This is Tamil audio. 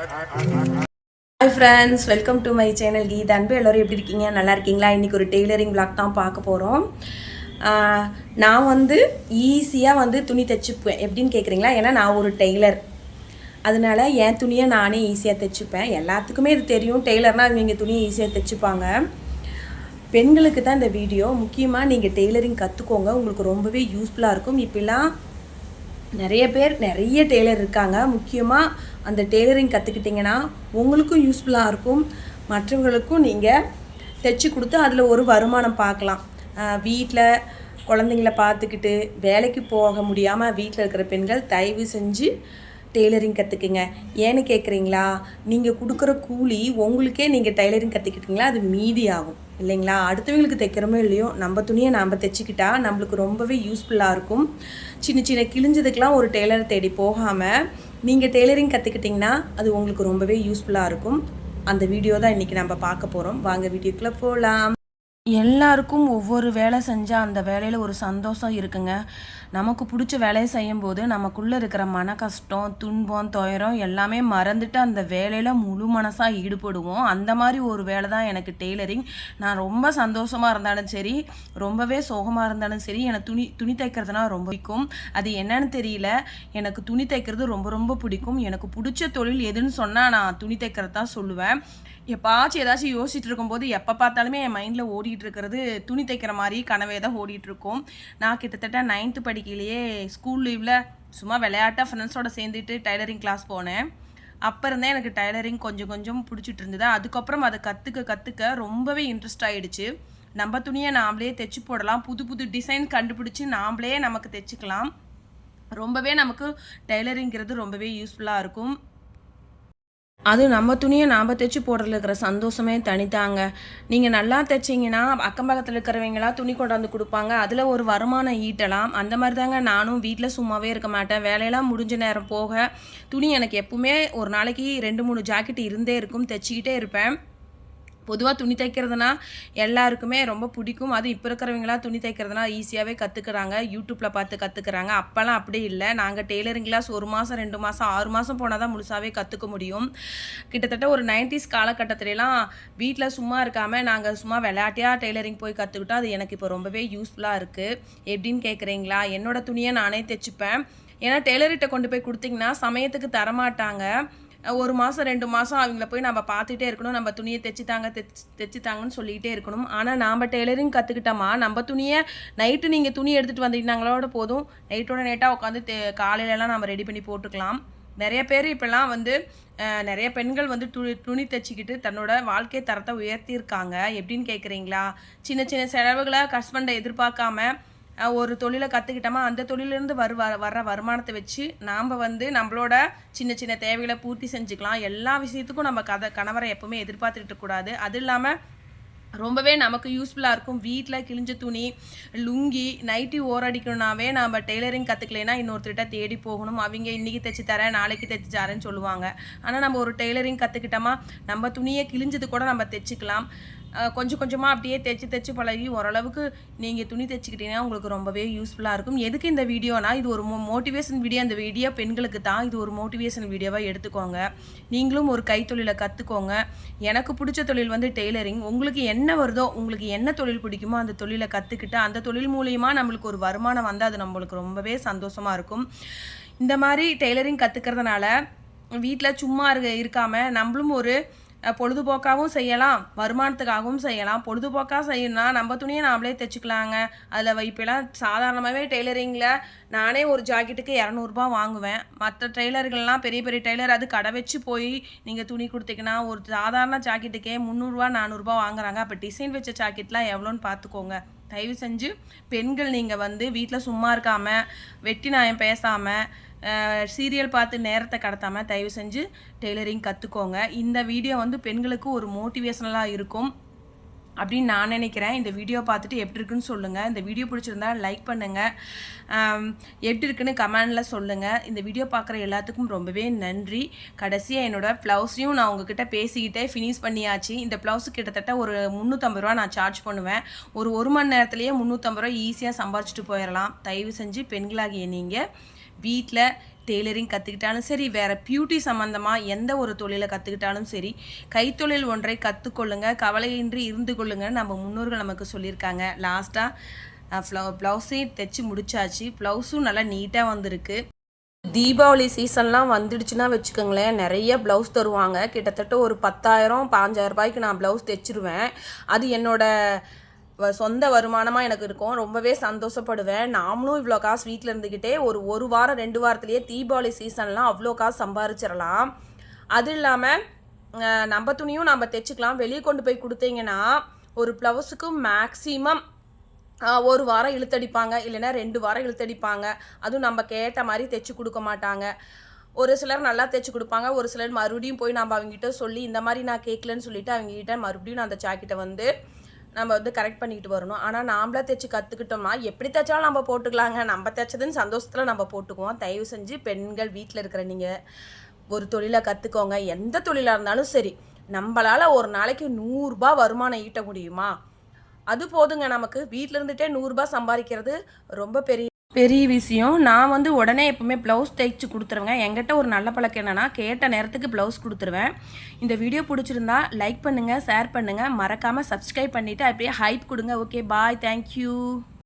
Hi friends, welcome to my channel Geeth Anbu. எல்லோரும் எப்படி இருக்கீங்க? நல்லா இருக்கீங்களா? இன்றைக்கி ஒரு டெய்லரிங் பிளாக் தான் பார்க்க போகிறோம். நான் வந்து ஈஸியாக துணி தைச்சிப்பேன். எப்படின்னு கேட்குறீங்களா? ஏன்னா நான் ஒரு டெய்லர், அதனால என் துணியை நானே ஈஸியாக தைச்சிப்பேன். எல்லாத்துக்குமே இது தெரியும், டெய்லர்னால் அவங்க துணியை ஈஸியாக தைச்சிப்பாங்க. பெண்களுக்கு தான் இந்த வீடியோ. முக்கியமாக நீங்கள் டெய்லரிங் கற்றுக்கோங்க, உங்களுக்கு ரொம்பவே யூஸ்ஃபுல்லாக இருக்கும். இப்போலாம் நிறைய பேர் நிறைய டெய்லர் இருக்காங்க. முக்கியமாக அந்த டெய்லரிங் கற்றுக்கிட்டிங்கன்னா உங்களுக்கும் யூஸ்ஃபுல்லாக இருக்கும், மற்றவங்களுக்கும் நீங்கள் தைச்சி கொடுத்து அதில் ஒரு வருமானம் பார்க்கலாம். வீட்டில் குழந்தைங்கள பார்த்துக்கிட்டு வேலைக்கு போக முடியாமல் வீட்டில் இருக்கிற பெண்கள் தயவு செஞ்சு டெய்லரிங் கற்றுக்குங்க. ஏன்னு கேட்குறீங்களா? நீங்கள் கொடுக்குற கூலி உங்களுக்கே நீங்கள் டெய்லரிங் கற்றுக்கிட்டிங்களா அது மீதி ஆகும் இல்லைங்களா? அடுத்தவங்களுக்கு தைக்கிறோமோ இல்லையோ, நம்ம துணியை நாம் தைச்சிக்கிட்டா நம்மளுக்கு ரொம்பவே யூஸ்ஃபுல்லாக இருக்கும். சின்ன சின்ன கிழிஞ்சதுக்கெலாம் ஒரு டெய்லரை தேடி போகாமல் நீங்கள் டெய்லரிங் கற்றுக்கிட்டிங்கன்னா அது உங்களுக்கு ரொம்பவே யூஸ்ஃபுல்லாக இருக்கும். அந்த வீடியோ தான் இன்றைக்கி நம்ம பார்க்க போகிறோம். வாங்க வீடியோக்குள்ளே போகலாம். எல்லாருக்கும் ஒவ்வொரு வேலை செஞ்சால் அந்த வேலையில் ஒரு சந்தோஷம் இருக்குங்க. நமக்கு பிடிச்ச வேலையை செய்யும்போது நமக்குள்ளே இருக்கிற மன கஷ்டம், துன்பம், துயரம் எல்லாமே மறந்துட்டு அந்த வேலையில் முழு மனசாக ஈடுபடுவோம். அந்த மாதிரி ஒரு வேலை தான் எனக்கு டெய்லரிங். நான் ரொம்ப சந்தோஷமாக இருந்தாலும் சரி, ரொம்பவே சோகமாக இருந்தாலும் சரி, எனக்கு துணி தைக்கிறதுனா ரொம்ப பிடிக்கும். அது என்னன்னு தெரியல, எனக்கு துணி தைக்கிறது ரொம்ப ரொம்ப பிடிக்கும். எனக்கு பிடிச்ச தொழில் எதுன்னு சொன்னால் நான் துணி தைக்கிறது தான் சொல்லுவேன். எப்பாச்சும் ஏதாச்சும் யோசிச்சுட்டு இருக்கும்போது எப்போ பார்த்தாலுமே என் மைண்டில் ஓடிட்டு இருக்கிறது துணி தைக்கிற மாதிரி கனவே தான் ஓடிட்டுருக்கோம். நான் கிட்டத்தட்ட 9th படிக்கையிலேயே ஸ்கூல் லீவில் சும்மா விளையாட்டாக ஃப்ரெண்ட்ஸோட சேர்ந்துட்டு டைலரிங் கிளாஸ் போனேன். அப்போ இருந்தே எனக்கு டைலரிங் கொஞ்சம் கொஞ்சம் பிடிச்சிட்டு இருந்தது. அதுக்கப்புறம் அதை கற்றுக்க ரொம்பவே இன்ட்ரெஸ்ட் ஆகிடுச்சு. நம்ம துணியை நாம்ளே தைச்சி போடலாம், புது புது டிசைன் கண்டுபிடிச்சி நாம்ளே நமக்கு தைச்சிக்கலாம். ரொம்பவே நமக்கு டைலரிங்கிறது ரொம்பவே யூஸ்ஃபுல்லாக இருக்கும். அது நம்ம துணியை நாம் தைச்சி போடுறதுல இருக்கிற சந்தோஷமே தனித்தாங்க. நீங்கள் நல்லா தைச்சிங்கன்னா அக்கம் பக்கத்தில் இருக்கிறவங்களாம் துணி கொண்டாந்து கொடுப்பாங்க, அதில் ஒரு வருமானம் ஈட்டலாம். அந்த மாதிரி தாங்க நானும் வீட்டில் சும்மாவே இருக்க மாட்டேன். வேலையெல்லாம் முடிஞ்ச நேரம் போக துணி எனக்கு எப்பவுமே ஒரு நாளைக்கு 2-3 ஜாக்கெட் இருந்தே இருக்கும், தைச்சிக்கிட்டே இருப்பேன். பொதுவாக துணி தைக்கிறதுனா எல்லாருக்குமே ரொம்ப பிடிக்கும். அது இப்போ இருக்கிறவங்களாம் துணி தைக்கிறதுனா ஈஸியாகவே கற்றுக்குறாங்க, யூடியூப்பில் பார்த்து கற்றுக்குறாங்க. அப்போல்லாம் அப்படி இல்லை. நாங்கள் டெய்லரிங் கிளாஸ் 1 மாதம் 2 மாதம் 6 மாதம் போனால் தான் முழுசாகவே கற்றுக்க முடியும். கிட்டத்தட்ட ஒரு 90s காலகட்டத்திலலாம் வீட்டில் சும்மா இருக்காமல் நாங்கள் சும்மா விளையாட்டியாக டெய்லரிங் போய் கற்றுக்கிட்டோம். அது எனக்கு இப்போ ரொம்பவே யூஸ்ஃபுல்லாக இருக்குது. எப்படின்னு கேட்குறீங்களா? என்னோடய துணியை நானே தைச்சிப்பேன். ஏன்னா டெய்லர்கிட்ட கொண்டு போய் கொடுத்திங்கன்னா சமயத்துக்கு தரமாட்டாங்க. 1 மாதம் 2 மாதம் அவங்கள போய் நம்ம பார்த்துட்டே இருக்கணும், நம்ம துணியை தைச்சித்தாங்கன்னு சொல்லிகிட்டே இருக்கணும். ஆனால் நாம் டெய்லரிங் கற்றுக்கிட்டோமா, நம்ம துணியை நைட்டு நீங்கள் துணி எடுத்துகிட்டு வந்துட்டாங்களோட போதும், நைட்டாக உட்காந்து காலையிலலாம் நம்ம ரெடி பண்ணி போட்டுக்கலாம். நிறைய பேர் இப்போல்லாம் நிறைய பெண்கள் துணி தைச்சிக்கிட்டு தன்னோட வாழ்க்கை தரத்தை உயர்த்தியிருக்காங்க. எப்படின்னு கேட்குறீங்களா? சின்ன சின்ன செலவுகளை ஹஸ்பண்டை எதிர்பார்க்காம ஒரு தொழிலை கற்றுக்கிட்டோமா, அந்த தொழிலேருந்து வர்ற வருமானத்தை வச்சு நாம் நம்மளோட சின்ன சின்ன தேவைகளை பூர்த்தி செஞ்சுக்கலாம். எல்லா விஷயத்துக்கும் நம்ம கணவரை எப்போவுமே எதிர்பார்த்துட்டு கூடாது. அது இல்லாமல் ரொம்பவே நமக்கு யூஸ்ஃபுல்லாக இருக்கும். வீட்டில் கிழிஞ்ச துணி, லுங்கி, நைட்டி ஓரடிக்கணுன்னாவே நம்ம டெய்லரிங் கற்றுக்கலைன்னா இன்னொருத்தர்கிட்ட தேடி போகணும். அவங்க இன்றைக்கி தைச்சி தரேன், நாளைக்கு தைச்சி தரேன்னு சொல்லுவாங்க. ஆனால் நம்ம ஒரு டெய்லரிங் கற்றுக்கிட்டோமா, நம்ம துணியை கிழிஞ்சது கூட நம்ம தைச்சிக்கலாம். கொஞ்சம் கொஞ்சமாக அப்படியே தைச்சி பழகி ஓரளவுக்கு நீங்கள் துணி தைச்சிக்கிட்டீங்கன்னா உங்களுக்கு ரொம்பவே யூஸ்ஃபுல்லாக இருக்கும். எதுக்கு இந்த வீடியோனா, இது ஒரு மோட்டிவேஷன் வீடியோ. அந்த வீடியோ பெண்களுக்கு தான். இது ஒரு மோட்டிவேஷன் வீடியோவாக எடுத்துக்கோங்க. நீங்களும் ஒரு கைத்தொழிலை கற்றுக்கோங்க. எனக்கு பிடிச்ச தொழில் டெய்லரிங். உங்களுக்கு என்ன வருதோ, உங்களுக்கு என்ன தொழில் பிடிக்குமோ அந்த தொழிலை கற்றுக்கிட்டு அந்த தொழில் மூலியமாக நம்மளுக்கு ஒரு வருமானம் வந்தால் அது நம்மளுக்கு ரொம்பவே சந்தோஷமாக இருக்கும். இந்த மாதிரி டெய்லரிங் கற்றுக்கிறதுனால வீட்டில் சும்மா இருக்காமல் நம்மளும் ஒரு பொழுதுபோக்காகவும் செய்யலாம், வருமானத்துக்காகவும் செய்யலாம். பொழுதுபோக்காக செய்யணும்னா நம்ம துணியை நாமளே தைச்சிக்கலாங்க. அதில் இப்போலாம் சாதாரணமாகவே டெய்லரிங்கில் நானே ஒரு ஜாக்கெட்டுக்கு 200 வாங்குவேன். மற்ற டெய்லர்கள்லாம் பெரிய பெரிய டெய்லர் அது கடை வச்சு போய் நீங்கள் துணி கொடுத்தீங்கன்னா ஒரு சாதாரண ஜாக்கெட்டுக்கே 300 400 வாங்குறாங்க. அப்போ டிசைன் வச்ச ஜாக்கெட்லாம் எவ்வளோன்னு பார்த்துக்கோங்க. தயவு செஞ்சு பெண்கள் நீங்கள் வீட்டில் சும்மா இருக்காமல், வெட்டி நாயம் பேசாமல், சீரியல் பார்த்து நேரத்தை கடத்தாமல் தயவு செஞ்சு டெய்லரிங் கற்றுக்கோங்க. இந்த வீடியோ பெண்களுக்கு ஒரு மோட்டிவேஷனலாக இருக்கும் அப்படின்னு நான் நினைக்கிறேன். இந்த வீடியோ பார்த்துட்டு எப்படி இருக்குன்னு சொல்லுங்கள். இந்த வீடியோ பிடிச்சிருந்தா லைக் பண்ணுங்கள், எப்படி இருக்குன்னு கமெண்டில் சொல்லுங்கள். இந்த வீடியோ பார்க்குற எல்லாத்துக்கும் ரொம்பவே நன்றி. கடைசியாக என்னோடய ப்ளவுஸையும் நான் உங்ககிட்ட பேசிக்கிட்டே ஃபினிஷ் பண்ணியாச்சு. இந்த ப்ளவுஸு கிட்டத்தட்ட ஒரு 350 நான் சார்ஜ் பண்ணுவேன். ஒரு மணி நேரத்துலேயே 350 ஈஸியாக சம்பாரிச்சிட்டு போயிடலாம். தயவு செஞ்சு பெண்களாகிய நீங்கள் வீட்டில் டெய்லரிங் கற்றுக்கிட்டாலும் சரி, வேறு பியூட்டி சம்மந்தமாக எந்த ஒரு தொழிலை கற்றுக்கிட்டாலும் சரி, கைத்தொழில் ஒன்றை கற்றுக்கொள்ளுங்க, கவலையின்றி இருந்து கொள்ளுங்கன்னு நம்ம முன்னோர்கள் நமக்கு சொல்லியிருக்காங்க. லாஸ்ட்டாக ப்ளவுஸே தைச்சி முடிச்சாச்சு. ப்ளவுஸும் நல்லா நீட்டாக வந்திருக்கு. தீபாவளி சீசன்லாம் வந்துடுச்சுன்னா வச்சுக்கோங்களேன், நிறைய ப்ளவுஸ் தருவாங்க. கிட்டத்தட்ட ஒரு 10,000 15,000 ரூபாய்க்கு நான் ப்ளவுஸ் தைச்சிருவேன். அது என்னோடய சொந்த வருமானமாக எனக்கு இருக்கும். ரொம்பவே சந்தோஷப்படுவேன். நாமளும் இவ்வளோ காசு வீட்டில் இருந்துக்கிட்டே ஒரு வாரம் 2 வாரத்துலேயே தீபாவளி சீசன்லாம் அவ்வளோ காசு சம்பாரிச்சிடலாம். அது இல்லாமல் நம்ம துணியும் நம்ம தைச்சிக்கலாம். வெளியே கொண்டு போய் கொடுத்தீங்கன்னா ஒரு ப்ளவுஸுக்கு மேக்ஸிமம் 1 வாரம் இழுத்தடிப்பாங்க, இல்லைன்னா 2 வாரம் இழுத்தடிப்பாங்க. அதுவும் நம்ம கேட்ட மாதிரி தைச்சி கொடுக்க மாட்டாங்க. ஒரு சிலர் நல்லா தைச்சி கொடுப்பாங்க, ஒரு சிலர் மறுபடியும் போய் நம்ம அவங்ககிட்ட சொல்லி இந்த மாதிரி நான் கேட்கலன்னு சொல்லிவிட்டு அவங்ககிட்ட மறுபடியும் நான் அந்த ஜாக்கெட்டை வந்து நம்ம வந்து கரெக்ட் பண்ணிக்கிட்டு வரணும். ஆனால் நாமளா தைச்சி கற்றுக்கிட்டோம்னா எப்படி தைச்சாலும் நம்ம போட்டுக்கலாங்க. நம்ம தைச்சதுன்னு சந்தோஷத்தில் நம்ம போட்டுக்குவோம். தயவு செஞ்சு பெண்கள் வீட்டில் இருக்கிற நீங்கள் ஒரு தொழிலை கற்றுக்கோங்க. எந்த தொழிலாக இருந்தாலும் சரி, நம்மளால் ஒரு நாளைக்கு 100 ரூபாய் வருமானம் ஈட்ட முடியுமா? அது போதுங்க. நமக்கு வீட்டில் இருந்துகிட்டே 100 ரூபாய் சம்பாதிக்கிறது ரொம்ப பெரிய விஷயம். நான் வந்து உடனே எப்பவுமே ப்ளவுஸ் தைச்சி கொடுத்துருவேங்க. என்கிட்ட ஒரு நல்ல பழக்கம் என்னென்னா, கேட்ட நேரத்துக்கு ப்ளவுஸ் கொடுத்துருவேன். இந்த வீடியோ பிடிச்சிருந்தா லைக் பண்ணுங்கள், ஷேர் பண்ணுங்கள், மறக்காமல் சப்ஸ்கிரைப் பண்ணிவிட்டு அப்படியே ஹைப் கொடுங்க. ஓகே, பாய், தேங்க்யூ.